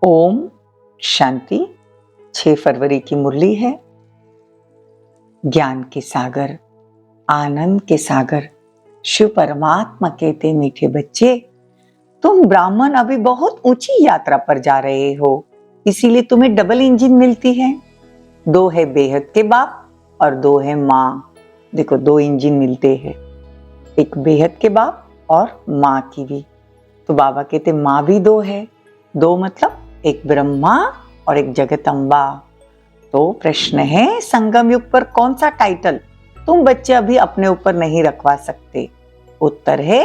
ओम शांति। 6 फरवरी की मुरली है। ज्ञान के सागर, आनंद के सागर, शिव परमात्मा कहते मीठे बच्चे, तुम ब्राह्मण अभी बहुत ऊंची यात्रा पर जा रहे हो, इसीलिए तुम्हें डबल इंजन मिलती है। 2 है बेहद के बाप और 2 है माँ। देखो 2 इंजन मिलते हैं, एक बेहद के बाप और माँ की भी। तो बाबा कहते माँ भी 2 है, 2 मतलब एक ब्रह्मा और एक जगदम्बा। तो प्रश्न है, संगम युग पर कौन सा टाइटल तुम बच्चे अभी अपने ऊपर नहीं रखवा सकते? उत्तर है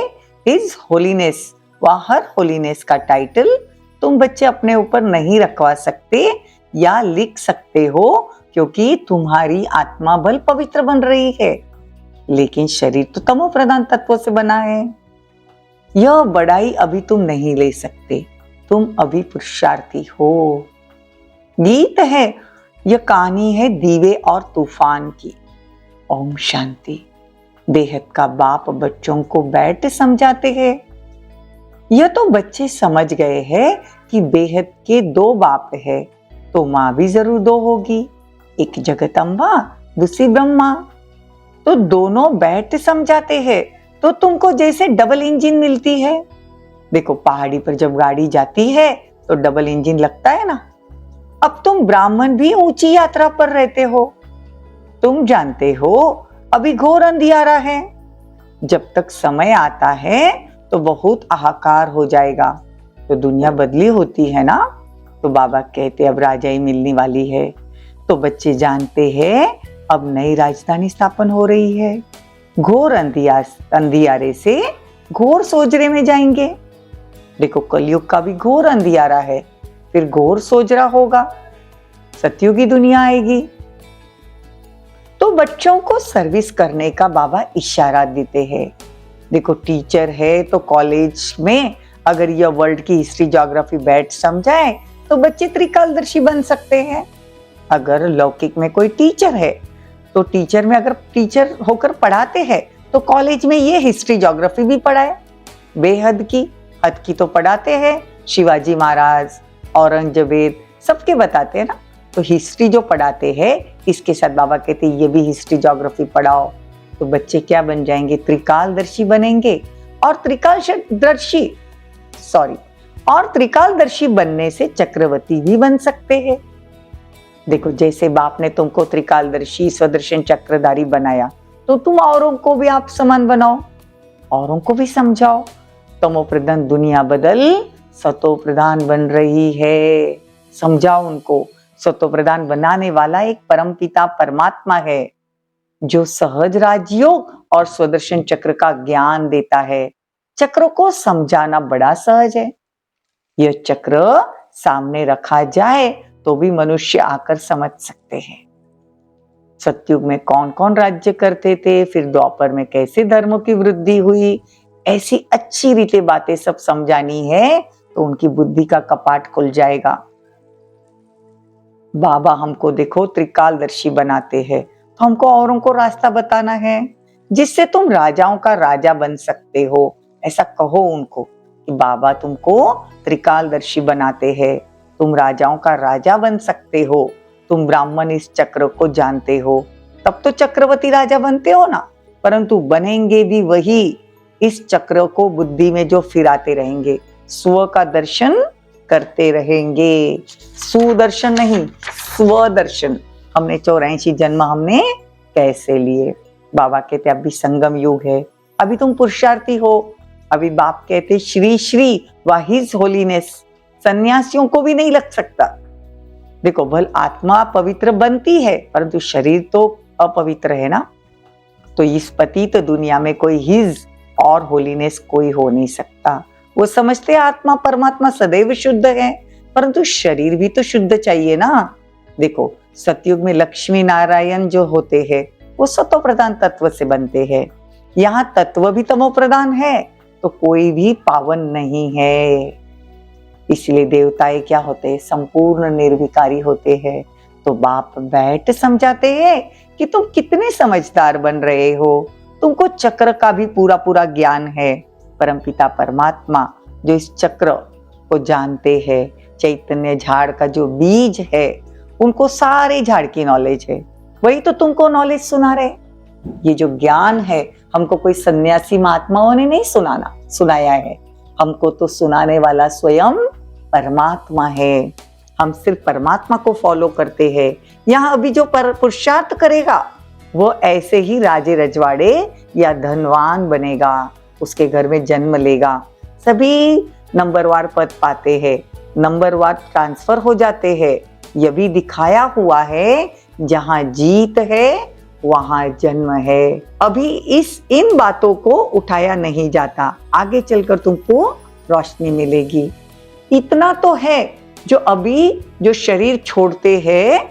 हिज होलीनेस। वह हर होलीनेस का टाइटल तुम बच्चे अपने ऊपर नहीं रखवा सकते या लिख सकते हो, क्योंकि तुम्हारी आत्मा बल पवित्र बन रही है, लेकिन शरीर तो तमो प्रधान तत्वों से बना है। यह बड़ाई अभी तुम नहीं ले सकते, तुम अभी पुरुषार्थी हो। गीत है, यह कहानी है दीवे और तूफान की। ओम शांति। बेहद का बाप बच्चों को बैठ समझाते हैं। यह तो बच्चे समझ गए हैं कि बेहद के 2 बाप है, तो माँ भी जरूर 2 होगी, एक जगदम्बा दूसरी ब्रह्मा। तो दोनों बैठ समझाते हैं, तो तुमको जैसे डबल इंजन मिलती है। देखो पहाड़ी पर जब गाड़ी जाती है तो डबल इंजन लगता है ना। अब तुम ब्राह्मण भी ऊंची यात्रा पर रहते हो, तुम जानते हो अभी घोर अंधियारा है। जब तक समय आता है तो बहुत हाहाकार हो जाएगा। तो दुनिया बदली होती है ना, तो बाबा कहते अब राजाई मिलने वाली है। तो बच्चे जानते हैं अब नई राजधानी स्थापन हो रही है। घोर अंधियारे से घोर सोजरे में जाएंगे। देखो कलयुग का भी घोर अंधियारा है, फिर घोर सोजरा होगा, सतयुगी दुनिया आएगी। तो बच्चों को सर्विस करने का बाबा इशारा देते हैं। देखो टीचर है तो कॉलेज में अगर यह वर्ल्ड की हिस्ट्री ज्योग्राफी बैठ समझाए तो बच्चे त्रिकालदर्शी बन सकते हैं। अगर लौकिक में कोई टीचर है तो टीचर में अगर टीचर होकर पढ़ाते हैं तो कॉलेज में ये हिस्ट्री ज्योग्राफी भी पढ़ाए। बेहद की हद की तो पढ़ाते हैं, शिवाजी महाराज औरंगजेब सबके बताते हैं ना। तो हिस्ट्री जो पढ़ाते हैं इसके साथ बाबा कहते हैं ये भी हिस्ट्री ज्योग्राफी पढ़ाओ। तो बच्चे क्या बन जाएंगे? त्रिकालदर्शी बनेंगे। और त्रिकालदर्शी बनने से चक्रवर्ती भी बन सकते हैं। देखो जैसे बाप ने तुमको त्रिकालदर्शी स्वदर्शन चक्रधारी बनाया, तो तुम औरों को भी आप समान बनाओ, औरों को भी समझाओ। तमो प्रधान दुनिया बदल सतो प्रधान बन रही है, समझाओ उनको। सतो प्रधान बनाने वाला एक परमपिता परमात्मा है, जो सहज राजयोग और स्वदर्शन चक्र का ज्ञान देता है। चक्र को समझाना बड़ा सहज है। यह चक्र सामने रखा जाए तो भी मनुष्य आकर समझ सकते हैं। सतयुग में कौन कौन राज्य करते थे, फिर द्वापर में कैसे धर्मों की वृद्धि हुई, ऐसी अच्छी रीते बातें सब समझानी है तो उनकी बुद्धि का कपाट खुल जाएगा। बाबा हमको देखो त्रिकालदर्शी बनाते हैं, तो हमको औरों को रास्ता बताना है, जिससे तुम राजाओं का राजा बन सकते हो। ऐसा कहो उनको कि बाबा तुमको त्रिकालदर्शी बनाते हैं, तुम राजाओं का राजा बन सकते हो। तुम ब्राह्मण इस चक्र को जानते हो, तब तो चक्रवर्ती राजा बनते हो ना, परंतु बनेंगे भी वही इस चक्र को बुद्धि में जो फिराते रहेंगे, स्व का दर्शन करते रहेंगे। सुदर्शन नहीं, स्वदर्शन। हमने 84 जन्म हमने कैसे लिए? बाबा कहते अभी संगम युग है, अभी तुम पुरुषार्थी हो। अभी बाप कहते श्री श्री व हिज होलीनेस सन्यासियों को भी नहीं लग सकता। देखो भल आत्मा पवित्र बनती है, परंतु शरीर तो अपवित्र है ना। तो इस पतित दुनिया में कोई हिज और होलीनेस कोई हो नहीं सकता। वो समझते आत्मा परमात्मा सदैव शुद्ध है, परंतु शरीर भी तो शुद्ध चाहिए ना। देखो सतयुग में लक्ष्मी नारायण जो होते हैं वो सतो प्रधान तत्व से बनते हैं। यहाँ तत्व भी तमो प्रधान है, तो कोई भी पावन नहीं है। इसलिए देवताएं क्या होते हैं? संपूर्ण निर्विकारी होते हैं। तो बाप बैठ समझाते हैं कि तुम कितने समझदार बन रहे हो, तुमको चक्र का भी पूरा पूरा ज्ञान है। परमपिता परमात्मा जो इस चक्र को जानते हैं, चैतन्य झाड़ का जो बीज है, उनको सारे झाड़ की नॉलेज है, वही तो तुमको नॉलेज सुना रहे। ये जो ज्ञान है हमको कोई सन्यासी महात्माओं ने नहीं सुनाया है, हमको तो सुनाने वाला स्वयं परमात्मा है। हम सिर्फ परमात्मा को फॉलो करते हैं। यहाँ अभी जो पुरुषार्थ करेगा वो ऐसे ही राजे रजवाड़े या धनवान बनेगा, उसके घर में जन्म लेगा, सभी नंबरवार पद पाते हैं, नंबरवार ट्रांसफर हो जाते हैं। यह भी दिखाया हुआ है, जहां जीत है वहां जन्म है। अभी इन बातों को उठाया नहीं जाता, आगे चलकर तुमको रोशनी मिलेगी। इतना तो है, जो अभी जो शरीर छोड़ते हैं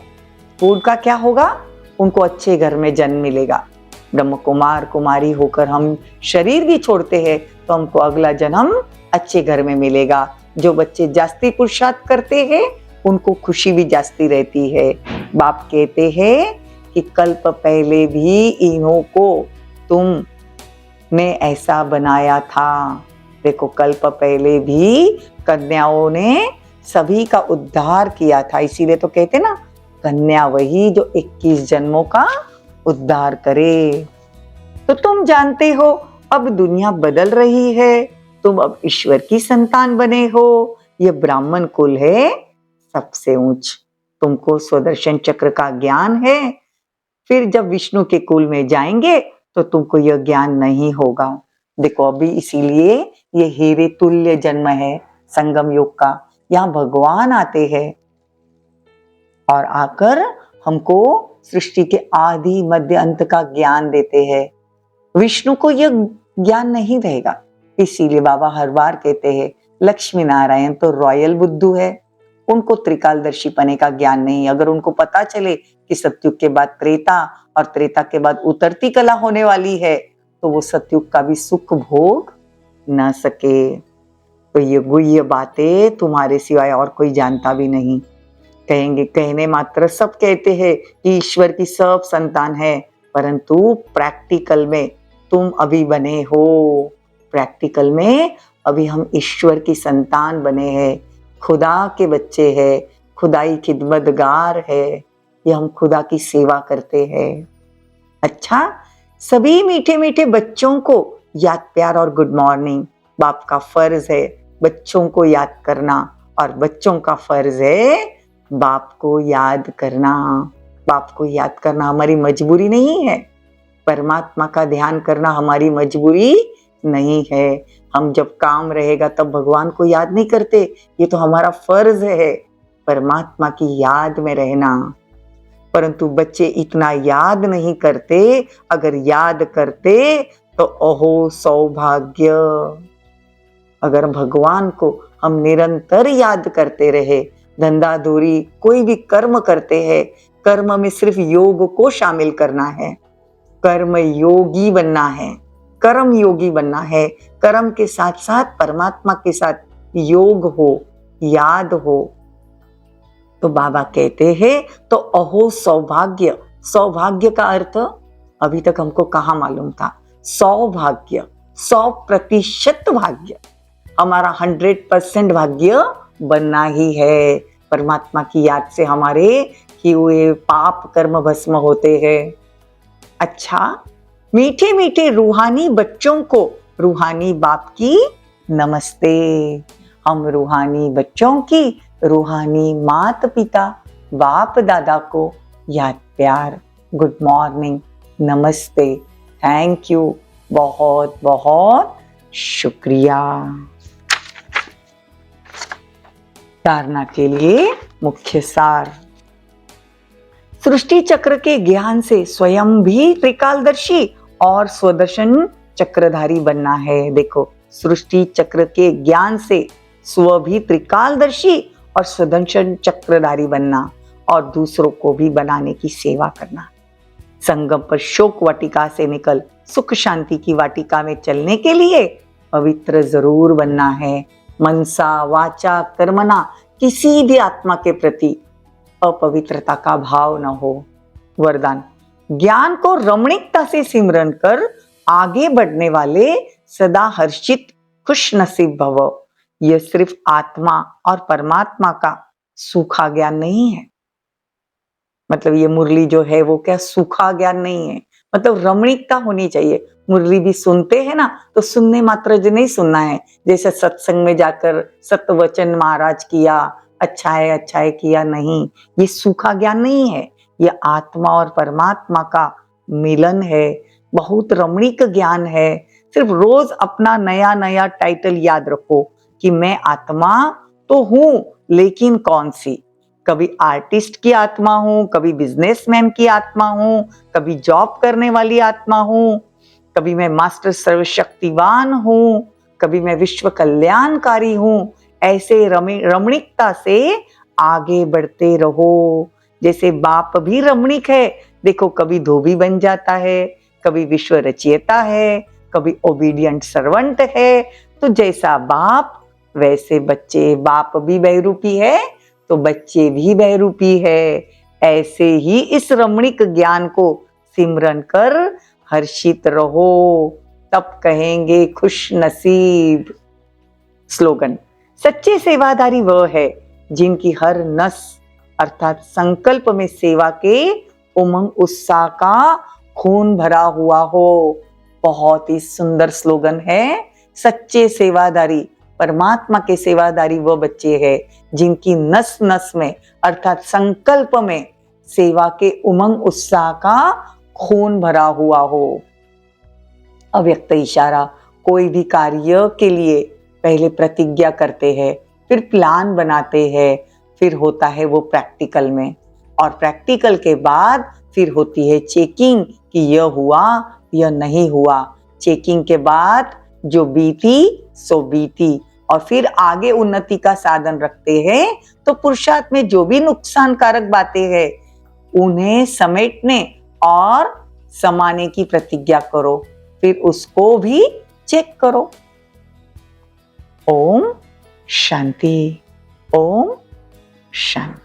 उनका क्या होगा, उनको अच्छे घर में जन्म मिलेगा। ब्रह्म कुमार कुमारी होकर हम शरीर भी छोड़ते हैं तो हमको अगला जन्म अच्छे घर में मिलेगा। जो बच्चे जास्ती पुरुषार्थ करते हैं उनको खुशी भी जास्ती रहती है। बाप कहते हैं कि कल्प पहले भी इन्हों को तुमने ऐसा बनाया था। देखो, कल्प पहले भी कन्याओं ने सभी का उद्धार किया था, इसीलिए तो कहते ना, कन्या वही जो 21 जन्मों का उद्धार करे। तो तुम जानते हो अब दुनिया बदल रही है, तुम अब ईश्वर की संतान बने हो। यह ब्राह्मण कुल है सबसे ऊंच। तुमको स्वदर्शन चक्र का ज्ञान है। फिर जब विष्णु के कुल में जाएंगे तो तुमको यह ज्ञान नहीं होगा। देखो, अभी इसीलिए ये हीरे तुल्य जन्म है संगम युग का। यहाँ भगवान आते हैं और आकर हमको सृष्टि के आदि मध्य अंत का ज्ञान देते हैं। विष्णु को यह ज्ञान नहीं रहेगा, इसीलिए बाबा हर बार कहते हैं लक्ष्मी नारायण तो रॉयल बुद्धू है, उनको त्रिकालदर्शी पने का ज्ञान नहीं। अगर उनको पता चले कि सतयुग के बाद त्रेता और त्रेता के बाद उतरती कला होने वाली है तो वो सतयुग का भी सुख भोग न सके। तो ये गुह्य बातें तुम्हारे सिवाय और कोई जानता भी नहीं। कहेंगे, कहने मात्र सब कहते हैं कि ईश्वर की सब संतान है, परंतु प्रैक्टिकल में तुम अभी बने हो। प्रैक्टिकल में अभी हम ईश्वर की संतान बने हैं, खुदा के बच्चे हैं, खुदाई खिदमतगार है। ये हम खुदा की सेवा करते हैं। अच्छा, सभी मीठे मीठे बच्चों को याद प्यार और गुड मॉर्निंग। बाप का फर्ज है बच्चों को याद करना और बच्चों का फर्ज है बाप को याद करना। बाप को याद करना हमारी मजबूरी नहीं है, परमात्मा का ध्यान करना हमारी मजबूरी नहीं है। हम जब काम रहेगा तब भगवान को याद नहीं करते, ये तो हमारा फर्ज है परमात्मा की याद में रहना। परंतु बच्चे इतना याद नहीं करते, अगर याद करते तो ओहो सौभाग्य। अगर भगवान को हम निरंतर याद करते रहे, धंधा दूरी कोई भी कर्म करते हैं, कर्म में सिर्फ योग को शामिल करना है, कर्म योगी बनना है, कर्म योगी बनना है। कर्म के साथ साथ परमात्मा के साथ योग हो, याद हो। तो बाबा कहते हैं तो अहो सौभाग्य। सौभाग्य का अर्थ अभी तक हमको कहाँ मालूम था। सौभाग्य 100% भाग्य, हमारा 100% भाग्य बनना ही है। परमात्मा की याद से हमारे किए हुए पाप कर्म भस्म होते हैं। अच्छा, मीठे मीठे रूहानी बच्चों को रूहानी बाप की नमस्ते। हम रूहानी बच्चों की रूहानी माता पिता बाप दादा को याद प्यार, गुड मॉर्निंग, नमस्ते, थैंक यू, बहुत बहुत शुक्रिया। धारणा के लिए मुख्य सार। सृष्टि चक्र के ज्ञान से स्वयं भी त्रिकालदर्शी और स्वदर्शन चक्रधारी बनना है। देखो, सृष्टि चक्र के ज्ञान से स्व भी त्रिकालदर्शी और स्वदर्शन चक्रधारी बनना और दूसरों को भी बनाने की सेवा करना। संगम पर शोक वाटिका से निकल सुख शांति की वाटिका में चलने के लिए पवित्र जरूर बनना है। मनसा वाचा कर्मणा किसी भी आत्मा के प्रति अपवित्रता का भाव न हो। वरदान, ज्ञान को रमणीकता से सिमरन कर आगे बढ़ने वाले सदा हर्षित खुश नसीब भव। यह सिर्फ आत्मा और परमात्मा का सूखा ज्ञान नहीं है। मतलब ये मुरली जो है वो क्या सूखा ज्ञान नहीं है, मतलब रमणीकता होनी चाहिए। मुरली भी सुनते हैं ना तो सुनने मात्र जो नहीं सुनना है, जैसे सत्संग में जाकर सत्वचन महाराज किया, अच्छा है किया, नहीं, ये सूखा ज्ञान नहीं है। ये आत्मा और परमात्मा का मिलन है, बहुत रमणीक ज्ञान है। सिर्फ रोज अपना नया नया टाइटल याद रखो कि मैं आत्मा तो हूं, लेकिन कौन सी? कभी आर्टिस्ट की आत्मा हूं, कभी बिजनेसमैन की आत्मा हूं, कभी जॉब करने वाली आत्मा हूं, कभी मैं मास्टर सर्वशक्तिवान हूं, कभी मैं विश्व कल्याणकारी हूं। ऐसे रमणीकता से आगे बढ़ते रहो। जैसे बाप भी रमणीक है, देखो कभी धोबी बन जाता है, कभी विश्व रचयिता है, कभी ओबीडियंट सर्वेंट है। तो जैसा बाप वैसे बच्चे, बाप भी बहुरूपी है तो बच्चे भी बहुरूपी है। ऐसे ही इस रमणीक ज्ञान को सिमरन कर हर्षित रहो, तब कहेंगे खुश नसीब। स्लोगन: सच्चे सेवादारी वह है जिनकी हर नस अर्थात संकल्प में सेवा के उमंग उत्साह का खून भरा हुआ हो। बहुत ही सुंदर स्लोगन है। सच्चे सेवादारी, परमात्मा के सेवादारी वो बच्चे हैं जिनकी नस नस में अर्थात संकल्प में सेवा के उमंग उत्साह का खून भरा हुआ हो। अव्यक्त इशारा: कोई भी कार्य के लिए पहले प्रतिज्ञा करते हैं, फिर प्लान बनाते हैं, फिर होता है वो प्रैक्टिकल में, और प्रैक्टिकल के बाद फिर होती है चेकिंग कि यह हुआ, यह नहीं हुआ। चेकिंग के बाद जो बीती सो बीती, और फिर आगे उन्नति का साधन रखते हैं। तो पुरुषार्थ में जो भी नुकसानकारक बातें हैं उन्हें समेटने और समाने की प्रतिज्ञा करो, फिर उसको भी चेक करो। ओम शांति, ओम शांति।